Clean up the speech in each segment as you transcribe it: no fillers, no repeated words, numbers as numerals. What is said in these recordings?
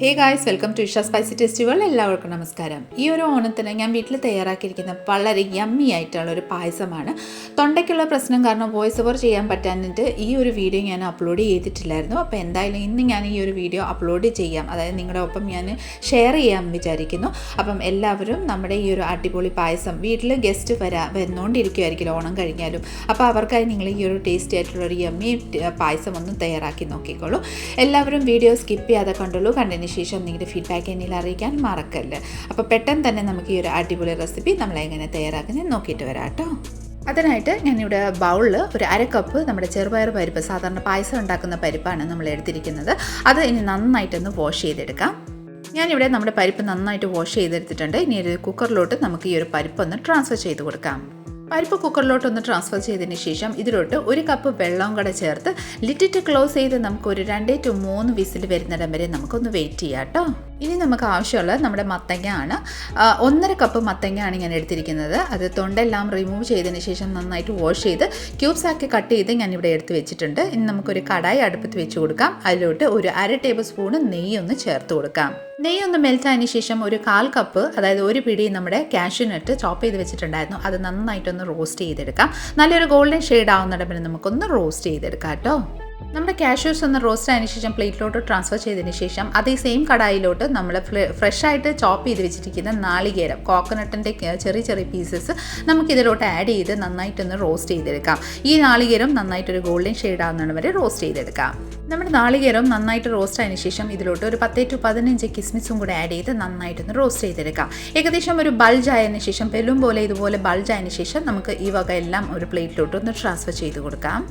Hey guys, welcome to Isha spicy tasty world. എല്ലാവർക്കും നമസ്കാരം. ഈ ഒരു ഓണത്തിന് ഞാൻ വീട്ടിൽ തയ്യാറാക്കിയിരിക്കുന്ന വളരെ യമ്മി ആയിട്ടുള്ള ഒരു പായസമാണ്. തൊണ്ടയ്ക്കുള്ള പ്രശ്നം കാരണം വോയിസ് ഓവർ ചെയ്യാൻ പറ്റാഞ്ഞിട്ട് ഈ ഒരു വീഡിയോ ഞാൻ അപ്ലോഡ് ചെയ്തിട്ടില്ലായിരുന്നു. അപ്പോൾ എന്തായാലും ഇന്ന് ഞാൻ ഈ ഒരു വീഡിയോ അപ്ലോഡ് ചെയ്യാം, അതായത് നിങ്ങളുടെ ഒപ്പം ഞാൻ ഷെയർ ചെയ്യാൻ വിചാരിക്കുന്നു. അപ്പം എല്ലാവരും നമ്മുടെ ഈ ഒരു അടിപൊളി പായസം വീട്ടിൽ ഗസ്റ്റ് വന്നുകൊണ്ടിരിക്കുമായിരിക്കും ഓണം കഴിഞ്ഞാലും. അപ്പോൾ അവർക്കായി നിങ്ങൾ ഈ ഒരു ടേസ്റ്റി ആയിട്ടുള്ള ഒരു യമ്മി പായസം ഒന്ന് തയ്യാറാക്കി നോക്കിക്കോളൂ. എല്ലാവരും വീഡിയോ സ്കിപ്പ് ചെയ്യാതെ കണ്ടുള്ളൂ. കണ്ടതിന് ശേഷം നിങ്ങളുടെ ഫീഡ്ബാക്ക് എന്നിൽ അറിയിക്കാൻ മറക്കല്ല. അപ്പോൾ പെട്ടെന്ന് തന്നെ നമുക്ക് ഈ ഒരു അടിപൊളി റെസിപ്പി നമ്മളെങ്ങനെ തയ്യാറാക്കുന്നത് നോക്കിയിട്ട് വരാം കേട്ടോ. അതിനായിട്ട് ഞാനിവിടെ ബൗളിൽ ഒരു അരക്കപ്പ് നമ്മുടെ ചെറുപയർ പരിപ്പ്, സാധാരണ പായസം ഉണ്ടാക്കുന്ന പരിപ്പാണ് നമ്മൾ എടുത്തിരിക്കുന്നത്. അത് ഇനി നന്നായിട്ടൊന്ന് വാഷ് ചെയ്തെടുക്കാം. ഞാനിവിടെ നമ്മുടെ പരിപ്പ് നന്നായിട്ട് വാഷ് ചെയ്തെടുത്തിട്ടുണ്ട്. ഇനി ഒരു കുക്കറിലോട്ട് നമുക്ക് ഈ ഒരു പരിപ്പൊന്ന് ട്രാൻസ്ഫർ ചെയ്ത് കൊടുക്കാം. പരിപ്പ് കുക്കറിലോട്ടൊന്ന് ട്രാൻസ്ഫർ ചെയ്തതിന് ശേഷം ഇതിലോട്ട് ഒരു കപ്പ് വെള്ളം കൂടെ ചേർത്ത് ലിറ്റിട്ട് ക്ലോസ് ചെയ്ത് നമുക്കൊരു 2 to 3 വിസിൽ വരുന്നിടം വരെ നമുക്കൊന്ന് വെയിറ്റ് ചെയ്യാം കേട്ടോ. ഇനി നമുക്ക് ആവശ്യമുള്ളത് നമ്മുടെ മത്തങ്ങ ആണ്. 1.5 കപ്പ് മത്തങ്ങയാണ് ഞാൻ എടുത്തിരിക്കുന്നത്. അത് തൊണ്ടെല്ലാം റിമൂവ് ചെയ്തതിന് ശേഷം നന്നായിട്ട് വാഷ് ചെയ്ത് ക്യൂബ്സ് ആക്കി കട്ട് ചെയ്ത് ഞാനിവിടെ എടുത്ത് വെച്ചിട്ടുണ്ട്. ഇനി നമുക്കൊരു കടായി അടുപ്പത്ത് വെച്ച് കൊടുക്കാം. അതിലോട്ട് ഒരു 1/2 ടേബിൾ സ്പൂൺ നെയ്യൊന്ന് ചേർത്ത് കൊടുക്കാം. നെയ്യൊന്ന് മെൽറ്റായതിന് ശേഷം ഒരു 1/4 കപ്പ്, അതായത് ഒരു പിടി നമ്മുടെ കാഷ്യൂ നട്ട് ചോപ്പ് ചെയ്ത് വെച്ചിട്ടുണ്ടായിരുന്നു, അത് നന്നായിട്ടൊന്ന് റോസ്റ്റ് ചെയ്തെടുക്കാം. നല്ലൊരു ഗോൾഡൻ ഷെയ്ഡ് ആവുന്നിടം വരെ നമുക്കൊന്ന് റോസ്റ്റ് ചെയ്തെടുക്കാം കേട്ടോ. നമ്മുടെ കാഷ്യൂസ് ഒന്ന് റോസ്റ്റ് ആയതിനു ശേഷം പ്ലേറ്റിലോട്ട് ട്രാൻസ്ഫർ ചെയ്തതിന് ശേഷം അതേ സെയിം കടായിലോട്ട് നമ്മൾ ഫ്രഷ് ആയിട്ട് ചോപ്പ് ചെയ്ത് വെച്ചിരിക്കുന്ന നാളികേരം, കോക്കനട്ടിൻ്റെ ചെറിയ ചെറിയ പീസസ് നമുക്കിതിലോട്ട് ആഡ് ചെയ്ത് നന്നായിട്ടൊന്ന് റോസ്റ്റ് ചെയ്തെടുക്കാം. ഈ നാളികേരം നന്നായിട്ടൊരു ഗോൾഡൻ ഷെയ്ഡ് ആവുന്നതിന് വരെ റോസ്റ്റ് ചെയ്തെടുക്കാം. നമ്മുടെ നാളികേരം നന്നായിട്ട് റോസ്റ്റ് ആയതിനു ശേഷം ഇതിലോട്ട് ഒരു 10 to 15 കിസ്മിസും കൂടെ ആഡ് ചെയ്ത് നന്നായിട്ടൊന്ന് റോസ്റ്റ് ചെയ്തെടുക്കാം. ഏകദേശം ഒരു ബൾജ് ആയതിനു ശേഷം, പെലും പോലെ ഇതുപോലെ ബൾജ് ആയതിനു ശേഷം നമുക്ക് ഈ വക എല്ലാം ഒരു പ്ലേറ്റിലോട്ട് ഒന്ന് ട്രാൻസ്ഫർ ചെയ്ത് കൊടുക്കാം.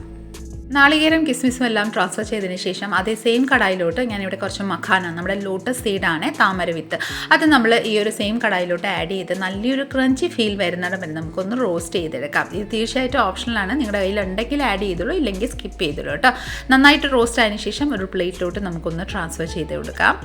നാളികേരം കിസ്മിസും എല്ലാം ട്രാൻസ്ഫർ ചെയ്തതിന് ശേഷം അതേ സെയിം കടായിലോട്ട് ഞാനിവിടെ കുറച്ച് മഖാന, നമ്മുടെ ലോട്ടസ് സീഡാണ്, താമര വിത്ത്, അത് നമ്മൾ ഈ ഒരു സെയിം കടായിലോട്ട് ആഡ് ചെയ്ത് നല്ലൊരു ക്രഞ്ചി ഫീൽ വരുന്നിടം വരെ നമുക്കൊന്ന് റോസ്റ്റ് ചെയ്തെടുക്കാം. ഇത് തീർച്ചയായിട്ടും ഓപ്ഷണലാണ്, നിങ്ങളുടെ കയ്യിൽ ഉണ്ടെങ്കിൽ ആഡ് ചെയ്തോളൂ, ഇല്ലെങ്കിൽ സ്കിപ്പ് ചെയ്തോളൂ കേട്ടോ. നന്നായിട്ട് റോസ്റ്റ് ആയതിനു ശേഷം ഒരു പ്ലേറ്റിലോട്ട് നമുക്കൊന്ന് ട്രാൻസ്ഫർ ചെയ്ത് കൊടുക്കാം.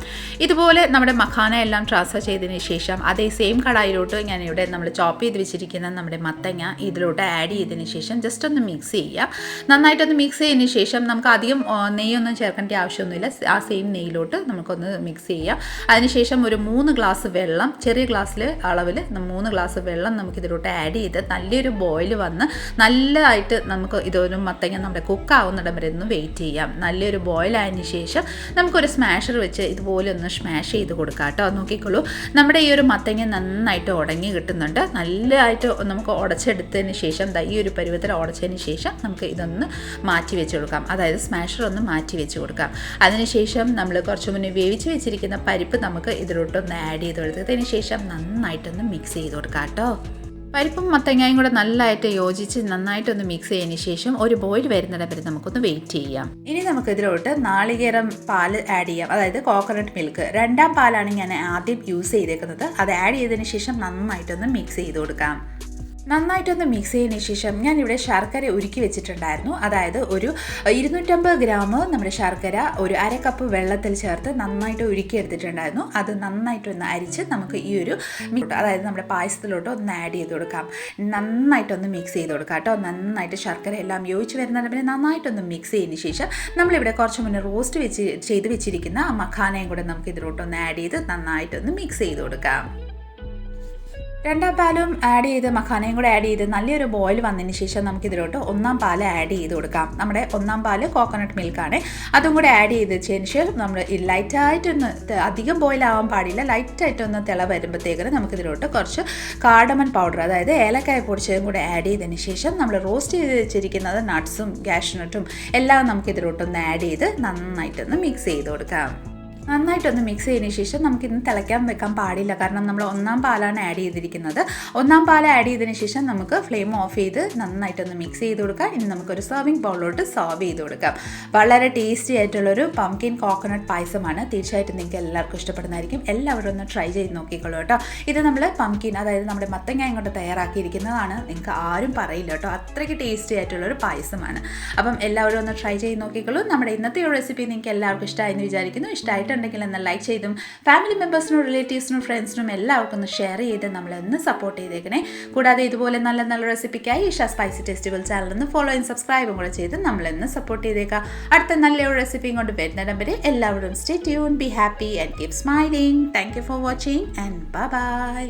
ഇതുപോലെ നമ്മുടെ മഖാന എല്ലാം ട്രാൻസ്ഫർ ചെയ്തതിന് ശേഷം അതേ സെയിം കടായിലോട്ട് ഞാനിവിടെ നമ്മൾ ചോപ്പ് ചെയ്ത് വെച്ചിരിക്കുന്ന നമ്മുടെ മത്തങ്ങ ഇതിലോട്ട് ആഡ് ചെയ്തതിന് ശേഷം ജസ്റ്റ് ഒന്ന് മിക്സ് ചെയ്യാം. നന്നായിട്ടൊന്ന് മിക്സ് ചെയ്തതിന് ശേഷം നമുക്ക് അധികം നെയ്യൊന്നും ചേർക്കേണ്ട ആവശ്യമൊന്നുമില്ല. ആ സെയിം നെയ്യിലോട്ട് നമുക്കൊന്ന് മിക്സ് ചെയ്യാം. അതിനുശേഷം ഒരു 3 ഗ്ലാസ് വെള്ളം, ചെറിയ ഗ്ലാസ്സിൽ അളവിൽ 3 ഗ്ലാസ് വെള്ളം നമുക്കിതിലോട്ട് ആഡ് ചെയ്ത് നല്ലൊരു ബോയിൽ വന്ന് നല്ലതായിട്ട് നമുക്ക് ഇതൊരു മത്തങ്ങ നമ്മുടെ കുക്കാവുന്നിടം വരെ ഒന്ന് വെയിറ്റ് ചെയ്യാം. നല്ലൊരു ബോയിൽ ആയതിന് ശേഷം നമുക്കൊരു സ്മാഷർ വെച്ച് ഇതുപോലെ ഒന്ന് സ്മാഷ് ചെയ്ത് കൊടുക്കാം കേട്ടോ. നോക്കിക്കോളൂ, നമ്മുടെ ഈ ഒരു മത്തങ്ങ നന്നായിട്ട് ഉടങ്ങി കിട്ടുന്നുണ്ട്. നല്ലതായിട്ട് നമുക്ക് ഉടച്ചെടുത്തതിന് ശേഷം ഈ ഒരു പരുവത്തിൽ ഉടച്ചതിന് ശേഷം നമുക്ക് ഇതൊന്ന് മാറ്റി വെച്ച് കൊടുക്കാം. അതായത് സ്മാഷർ ഒന്ന് മാറ്റി വെച്ച് കൊടുക്കാം. അതിനുശേഷം നമ്മൾ കുറച്ച് മുന്നേ വേവിച്ച് വെച്ചിരിക്കുന്ന പരിപ്പ് നമുക്ക് ഇതിലോട്ടൊന്ന് ആഡ് ചെയ്ത് കൊടുത്തതിന് ശേഷം നന്നായിട്ടൊന്ന് മിക്സ് ചെയ്ത് കൊടുക്കാം കേട്ടോ. പരിപ്പും മത്തങ്ങയും കൂടെ നല്ലതായിട്ട് യോജിച്ച് നന്നായിട്ടൊന്ന് മിക്സ് ചെയ്തതിന് ശേഷം ഒരു ബോയിൽ വരുന്നിടം വരെ നമുക്കൊന്ന് വെയിറ്റ് ചെയ്യാം. ഇനി നമുക്ക് ഇതിലോട്ട് നാളികേരം പാൽ ആഡ് ചെയ്യാം, അതായത് കോക്കനട്ട് മിൽക്ക്. 2ാം പാലാണ് ഞാൻ ആദ്യം യൂസ് ചെയ്തേക്കുന്നത്. അത് ആഡ് ചെയ്തതിന് ശേഷം നന്നായിട്ടൊന്ന് മിക്സ് ചെയ്ത് കൊടുക്കാം. നന്നായിട്ടൊന്ന് മിക്സ് ചെയ്തതിന് ശേഷം ഞാനിവിടെ ശർക്കര ഉരുക്കി വെച്ചിട്ടുണ്ടായിരുന്നു. അതായത് ഒരു 250 ഗ്രാം നമ്മുടെ ശർക്കര ഒരു 1/2 കപ്പ് വെള്ളത്തിൽ ചേർത്ത് നന്നായിട്ട് ഉരുക്കി എടുത്തിട്ടുണ്ടായിരുന്നു. അത് നന്നായിട്ടൊന്ന് അരിച്ച് നമുക്ക് ഈ ഒരു അതായത് നമ്മുടെ പായസത്തിലോട്ട് ഒന്ന് ആഡ് ചെയ്ത് കൊടുക്കാം. നന്നായിട്ടൊന്ന് മിക്സ് ചെയ്ത് കൊടുക്കാം കേട്ടോ. നന്നായിട്ട് ശർക്കര എല്ലാം യോജിച്ച് വരുന്നതിന് നന്നായിട്ടൊന്ന് മിക്സ് ചെയ്തതിന് ശേഷം നമ്മളിവിടെ കുറച്ച് മുന്നേ റോസ്റ്റ് ചെയ്ത് വെച്ചിരിക്കുന്ന ആ മഖാനയും കൂടെ നമുക്ക് ഇതിലോട്ടൊന്ന് ആഡ് ചെയ്ത് നന്നായിട്ടൊന്ന് മിക്സ് ചെയ്ത് കൊടുക്കാം. 2ാം പാലും ആഡ് ചെയ്ത് മഖാനയും കൂടെ ആഡ് ചെയ്ത് നല്ലൊരു ബോയിൽ വന്നതിന് ശേഷം നമുക്കിതിലോട്ട് 1ാം പാല് ആഡ് ചെയ്ത് കൊടുക്കാം. നമ്മുടെ 1ാം പാല് കോക്കനട്ട് മിൽക്കാണ്. അതും കൂടെ ആഡ് ചെയ്തതിന് ശേഷം നമ്മൾ ലൈറ്റായിട്ടൊന്ന്, അധികം ബോയിൽ ആവാൻ പാടില്ല, ലൈറ്റായിട്ടൊന്ന് തിള വരുമ്പോഴത്തേക്കിന് നമുക്കിതിലോട്ട് കുറച്ച് കാർഡമൺ പൗഡർ, അതായത് ഏലക്കായ പൊടിച്ചതും കൂടെ ആഡ് ചെയ്തതിന് ശേഷം നമ്മൾ റോസ്റ്റ് ചെയ്ത് വെച്ചിരിക്കുന്നത് നട്ട്സും കാഷ്യൂ നട്ടും എല്ലാം നമുക്കിതിലോട്ടൊന്ന് ആഡ് ചെയ്ത് നന്നായിട്ടൊന്ന് മിക്സ് ചെയ്ത് കൊടുക്കാം. നന്നായിട്ടൊന്ന് മിക്സ് ചെയ്തതിന് ശേഷം നമുക്കിന്ന് തിളയ്ക്കാൻ വെക്കാൻ പാടില്ല, കാരണം നമ്മൾ 1ാം പാലാണ് ആഡ് ചെയ്തിരിക്കുന്നത്. 1ാം പാൽ ആഡ് ചെയ്തതിന് ശേഷം നമുക്ക് ഫ്ലെയിം ഓഫ് ചെയ്ത് നന്നായിട്ടൊന്ന് മിക്സ് ചെയ്ത് കൊടുക്കാം. ഇനി നമുക്കൊരു സർവിങ് ബൗളിലോട്ട് സർവ് ചെയ്ത് കൊടുക്കാം. വളരെ ടേസ്റ്റി ആയിട്ടുള്ളൊരു പംകിൻ കോക്കനട്ട് പായസമാണ്. തീർച്ചയായിട്ടും നിങ്ങൾക്ക് എല്ലാവർക്കും ഇഷ്ടപ്പെടുന്നതായിരിക്കും. എല്ലാവരും ഒന്ന് ട്രൈ ചെയ്ത് നോക്കിക്കോളൂ കേട്ടോ. ഇത് നമ്മൾ പംകിൻ, അതായത് നമ്മുടെ മത്തങ്ങ കൊണ്ട് തയ്യാറാക്കിയിരിക്കുന്നതാണ്. നിങ്ങൾക്ക് ആരും പറയില്ല കേട്ടോ, അത്രയ്ക്ക് ടേസ്റ്റി ആയിട്ടുള്ളൊരു പായസമാണ്. അപ്പം എല്ലാവരും ഒന്ന് ട്രൈ ചെയ്ത് നോക്കിക്കോളൂ. നമ്മുടെ ഇന്നത്തെ ഒരു റെസിപ്പി നിങ്ങൾക്ക് എല്ലാവർക്കും ഇഷ്ടമായെന്ന് വിചാരിക്കുന്നു. ഇഷ്ടമായിട്ട് ഇഷ്ടമായിട്ടുണ്ടെങ്കിൽ ഒന്ന് ലൈക്ക് ചെയ്തും ഫാമിലി മെമ്പേഴ്സിനും റിലേറ്റീവ്സിനും ഫ്രണ്ട്സിനും എല്ലാവർക്കും ഒന്ന് ഷെയർ ചെയ്ത് നമ്മളൊന്ന് സപ്പോർട്ട് ചെയ്തേക്കണേ. കൂടാതെ ഇതുപോലെ നല്ല നല്ല റെസിപ്പിക്കായി ഇഷ സ്പൈസി ടെസ്റ്റിവൽ ചാനലൊന്ന് ഫോളോ ചെയ്യും സബ്സ്ക്രൈബും കൂടെ ചെയ്ത് നമ്മളൊന്ന് സപ്പോർട്ട് ചെയ്തേക്കാം. അടുത്ത നല്ലൊരു റെസിപ്പിയും കൊണ്ട് വരുന്നിടം വരെ എല്ലാവരും stay tune, be happy and keep smiling. Thank you for watching and bye bye.